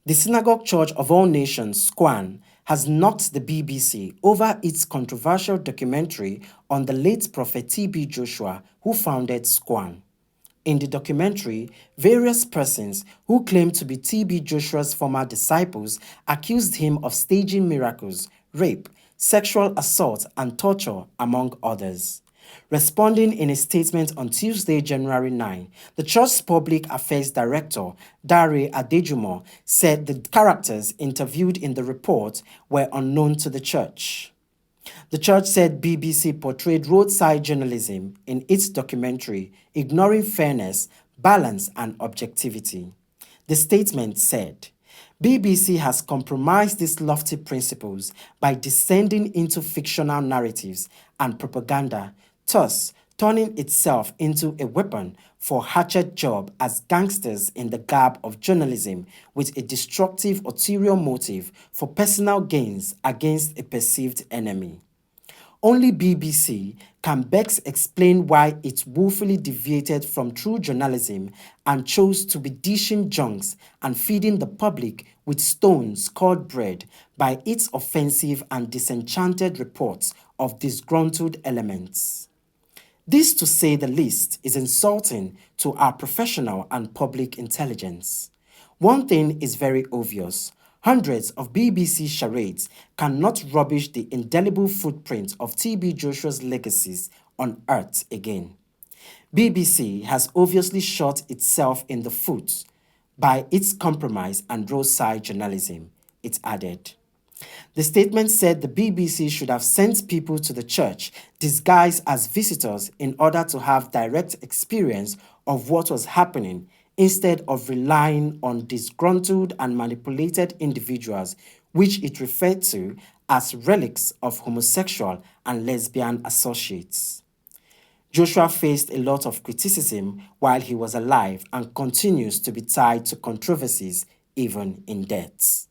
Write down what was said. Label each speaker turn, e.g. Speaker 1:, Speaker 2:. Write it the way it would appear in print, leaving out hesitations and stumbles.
Speaker 1: The Synagogue Church of All Nations, SCOAN, has knocked the BBC over its controversial documentary on the late Prophet T.B. Joshua, who founded SCOAN. In the documentary, various persons who claim to be T.B. Joshua's former disciples accused him of staging miracles, rape, sexual assault, and torture, among others. Responding in a statement on Tuesday, January 9, the church's public affairs director, Dare Adejumo, said the characters interviewed in the report were unknown to the church. The church said BBC portrayed roadside journalism in its documentary, ignoring fairness, balance, and objectivity. The statement said, BBC has compromised these lofty principles by descending into fictional narratives and propaganda, thus turning itself into a weapon for hatchet job as gangsters in the garb of journalism with a destructive ulterior motive for personal gains against a perceived enemy. Only BBC can best explain why it woefully deviated from true journalism and chose to be dishing junks and feeding the public with stones called bread by its offensive and disenchanted reports of disgruntled elements. This, to say the least, is insulting to our professional and public intelligence. One thing is very obvious. Hundreds of BBC charades cannot rubbish the indelible footprint of T.B. Joshua's legacies on earth again. BBC has obviously shot itself in the foot by its compromise and roadside journalism, it added. The statement said the BBC should have sent people to the church disguised as visitors in order to have direct experience of what was happening instead of relying on disgruntled and manipulated individuals, which it referred to as relics of homosexual and lesbian associates. Joshua faced a lot of criticism while he was alive and continues to be tied to controversies even in death.